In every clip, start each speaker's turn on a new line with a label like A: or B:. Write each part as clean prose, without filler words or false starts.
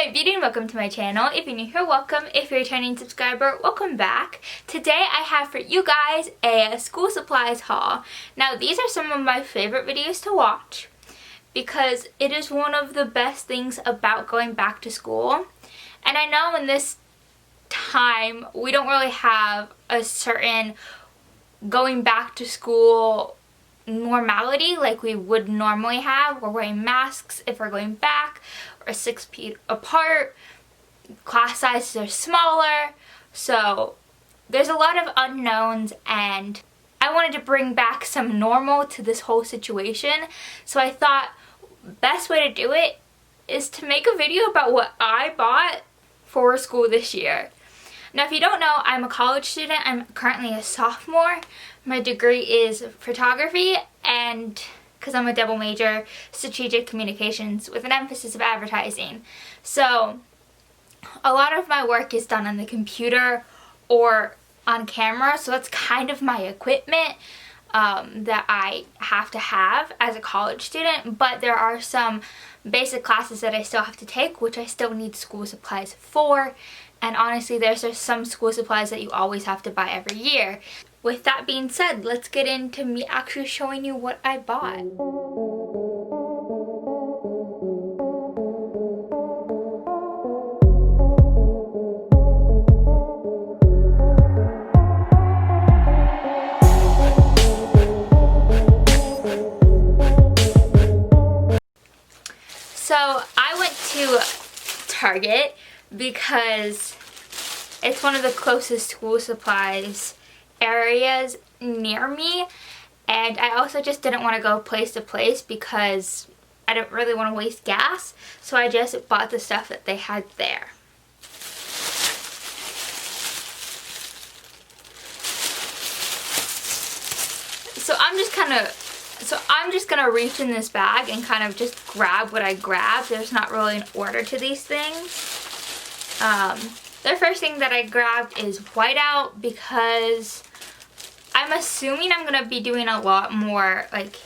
A: Night Beauty and welcome to my channel. If you're new here, welcome. If you're a returning subscriber, welcome back. Today I have for you guys a school supplies haul. Now these are some of my favorite videos to watch because it is one of the best things about going back to school. And I know in this time we don't really have a certain going back to school normality like we would normally have. We're wearing masks if we're going back. We're 6 feet apart. Class sizes are smaller. So there's a lot of unknowns and I wanted to bring back some normal to this whole situation. So I thought best way to do it is to make a video about what I bought for school this year. Now if you don't know, I'm a college student. I'm currently a sophomore. My degree is photography and because I'm a double major, strategic communications with an emphasis of advertising. So a lot of my work is done on the computer or on camera, so that's kind of my equipment that I have to have as a college student, but there are some basic classes that I still have to take, which I still need school supplies for. And honestly, there's just some school supplies that you always have to buy every year. With that being said, let's get into me actually showing you what I bought. So I went to Target because it's one of the closest school supplies areas near me, and I also just didn't want to go place to place because I don't really want to waste gas, so I just bought the stuff that they had there. So I'm just gonna reach in this bag and kind of just grab what I grab. There's not really an order to these things. The first thing that I grabbed is whiteout because I'm assuming I'm going to be doing a lot more, like,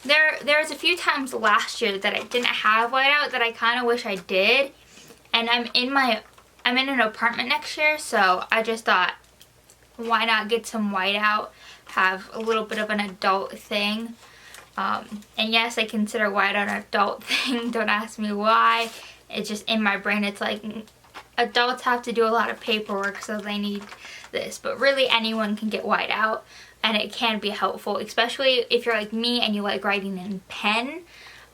A: there was a few times last year that I didn't have whiteout that I kind of wish I did, and I'm in an apartment next year, so I just thought, why not get some whiteout, have a little bit of an adult thing. And yes, I consider whiteout an adult thing, don't ask me why. It's just in my brain, it's like adults have to do a lot of paperwork, so they need this. But really anyone can get whiteout and it can be helpful, especially if you're like me and you like writing in pen.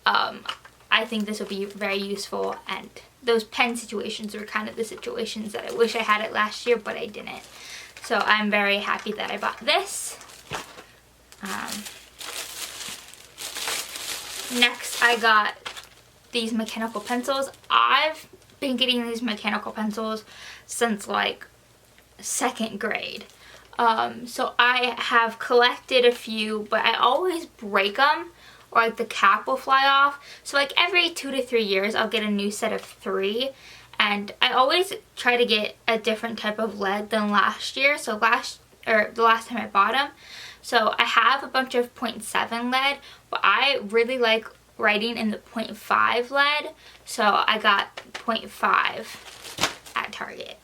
A: I think this will be very useful, and those pen situations were kind of the situations that I wish I had it last year, but I didn't. So I'm very happy that I bought this. Next I got these mechanical pencils. I've been getting these mechanical pencils since like 2nd grade. So I have collected a few, but I always break them or like the cap will fly off. So like every 2 to 3 years I'll get a new set of 3, and I always try to get a different type of lead than last year. So the last time I bought them. So I have a bunch of 0.7 lead, but I really like writing in the 0.5 lead, so I got 0.5 at Target.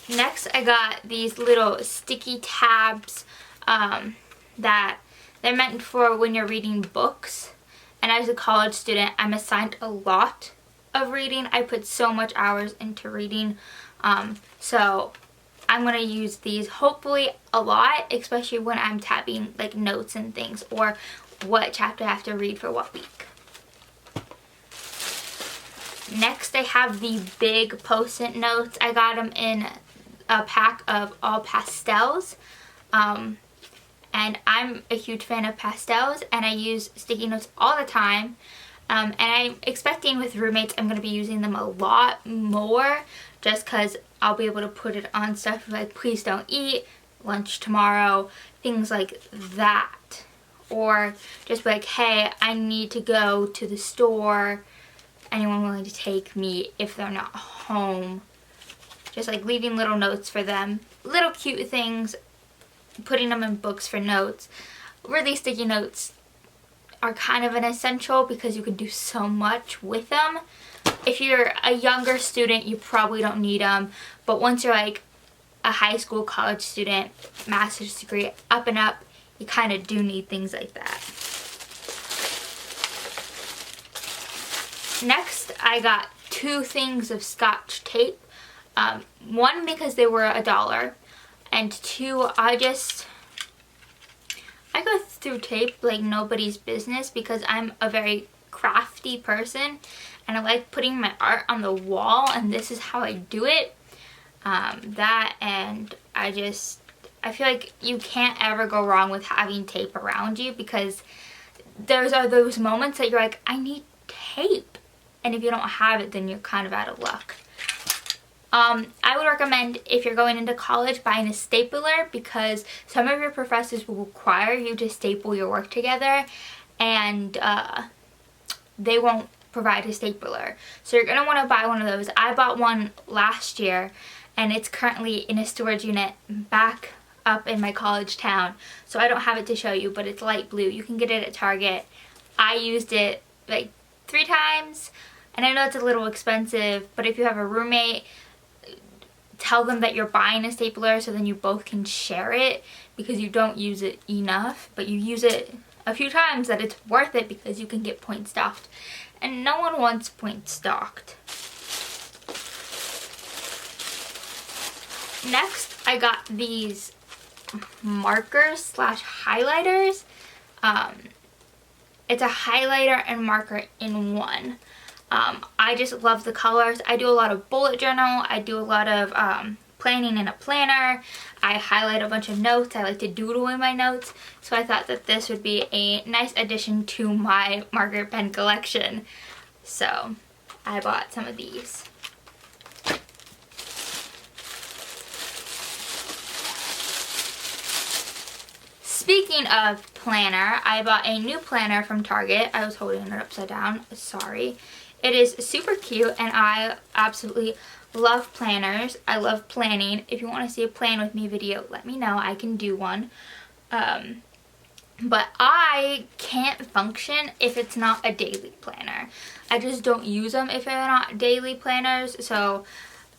A: Next I got these little sticky tabs that they're meant for when you're reading books, and as a college student I'm assigned a lot of reading. I put so much hours into reading, so I'm going to use these hopefully a lot, especially when I'm tabbing like notes and things or what chapter I have to read for what week. Next I have the big post-it notes. I got them in a pack of all pastels, and I'm a huge fan of pastels and I use sticky notes all the time, and I'm expecting with roommates I'm going to be using them a lot more just because I'll be able to put it on stuff like please don't eat, lunch tomorrow, things like that. Or just be like, hey, I need to go to the store, anyone willing to take me if they're not home. Just like leaving little notes for them, little cute things, putting them in books for notes. Really sticky notes are kind of an essential because you can do so much with them. If you're a younger student, you probably don't need them, but once you're like a high school, college student, master's degree, up and up, you kind of do need things like that. Next, I got 2 things of Scotch tape. One, because they were $1, and 2, I go through tape like nobody's business because I'm a very crafty person and I like putting my art on the wall, and this is how I do it. That, and I feel like you can't ever go wrong with having tape around you, because those are those moments that you're like, I need tape, and if you don't have it, then you're kind of out of luck. I would recommend, if you're going into college, buying a stapler, because some of your professors will require you to staple your work together, and they won't provide a stapler. So you're going to want to buy one of those. I bought one last year, and it's currently in a storage unit back up in my college town. So I don't have it to show you, but it's light blue. You can get it at Target. I used it like 3 times, and I know it's a little expensive, but if you have a roommate, tell them that you're buying a stapler so then you both can share it, because you don't use it enough, but you use it a few times, that it's worth it because you can get point stocked, and no one wants point stocked. Next, I got these markers slash highlighters. It's a highlighter and marker in one. I just love the colors. I do a lot of bullet journal. I do a lot of planning in a planner. I highlight a bunch of notes. I like to doodle in my notes. So I thought that this would be a nice addition to my marker pen collection. So I bought some of these. Speaking of planner, I bought a new planner from Target. I was holding it upside down, sorry. It is super cute, and I absolutely love planners. I love planning. If you want to see a plan with me video, let me know. I can do one. But I can't function if it's not a daily planner. I just don't use them if they're not daily planners. So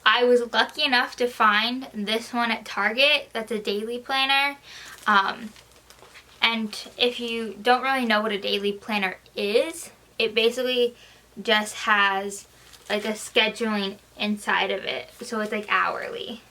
A: I was lucky enough to find this one at Target that's a daily planner. And if you don't really know what a daily planner is, it basically just has like a scheduling inside of it. So it's like hourly.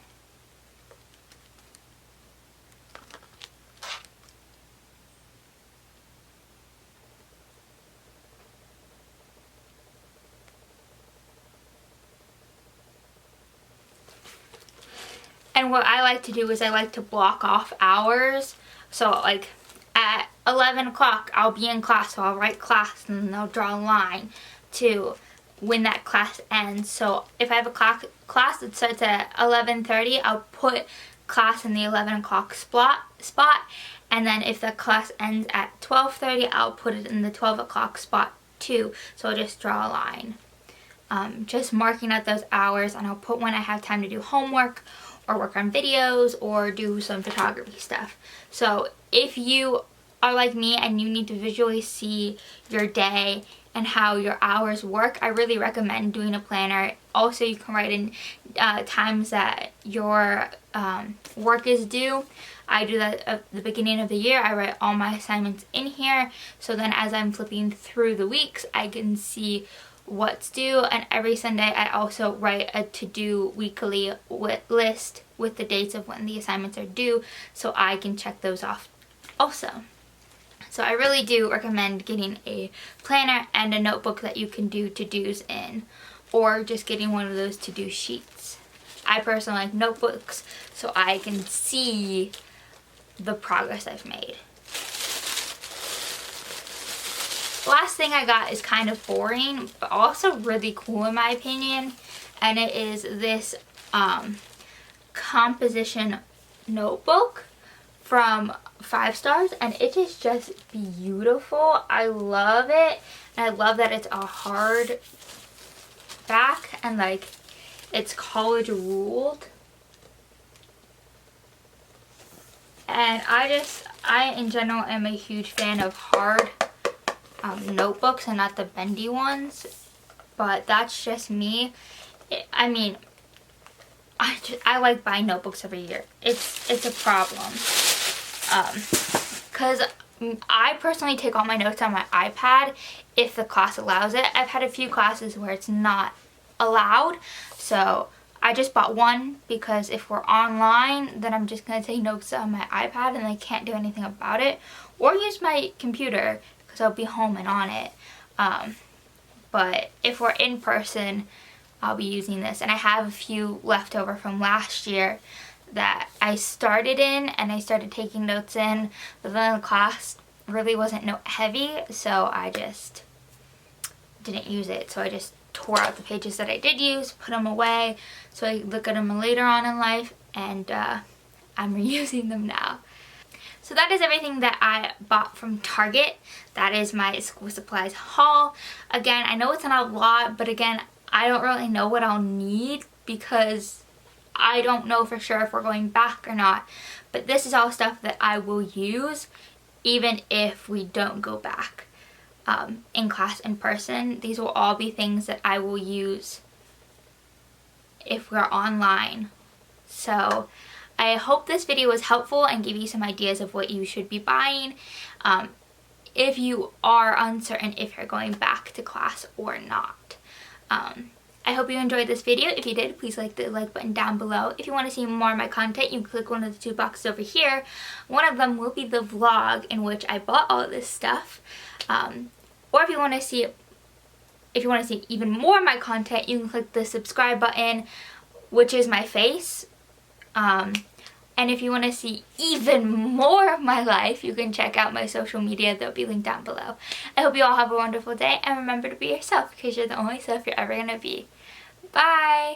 A: And what I like to do is I like to block off hours. So like at 11 o'clock I'll be in class, so I'll write class and then I'll draw a line to when that class ends. So if I have a class that starts at 11:30, I'll put class in the 11 o'clock spot, and then if the class ends at 12:30, I'll put it in the 12 o'clock spot too. So I'll just draw a line. Just marking out those hours, and I'll put when I have time to do homework or work on videos or do some photography stuff. So if you are like me and you need to visually see your day and how your hours work, I really recommend doing a planner. Also, you can write in times that your work is due. I do that at the beginning of the year. I write all my assignments in here, so then as I'm flipping through the weeks, I can see what's due. And every Sunday I also write a to-do weekly list with the dates of when the assignments are due, so I can check those off also. So I really do recommend getting a planner and a notebook that you can do to-dos in, or just getting one of those to-do sheets. I personally like notebooks so I can see the progress I've made. Last thing I got is kind of boring, but also really cool in my opinion, and it is this composition notebook from 5 Stars, and it is just beautiful. I love it, and I love that it's a hard back and like it's college ruled. And I in general am a huge fan of hard notebooks and not the bendy ones, but that's just me. I mean, I like buying notebooks every year. It's a problem. Because I personally take all my notes on my iPad if the class allows it. I've had a few classes where it's not allowed, so I just bought one because if we're online, then I'm just going to take notes on my iPad and I can't do anything about it, or use my computer because I'll be home and on it. But if we're in person, I'll be using this, and I have a few left over from last year that I started in and I started taking notes in, but then the class really wasn't note heavy, so I just didn't use it. So I just tore out the pages that I did use, put them away so I could look at them later on in life, and I'm reusing them now. So that is everything that I bought from Target. That is my school supplies haul. Again, I know it's not a lot, but again, I don't really know what I'll need because I don't know for sure if we're going back or not. But this is all stuff that I will use even if we don't go back in class in person. These will all be things that I will use if we're online. So I hope this video was helpful and gave you some ideas of what you should be buying if you are uncertain if you're going back to class or not. I hope you enjoyed this video. If you did, please click the like button down below. If you want to see more of my content, you can click one of the two boxes over here. One of them will be the vlog in which I bought all of this stuff. Or if you want to see even more of my content, you can click the subscribe button, which is my face. And if you want to see even more of my life, you can check out my social media. They'll be linked down below. I hope you all have a wonderful day, and remember to be yourself because you're the only self you're ever going to be. Bye!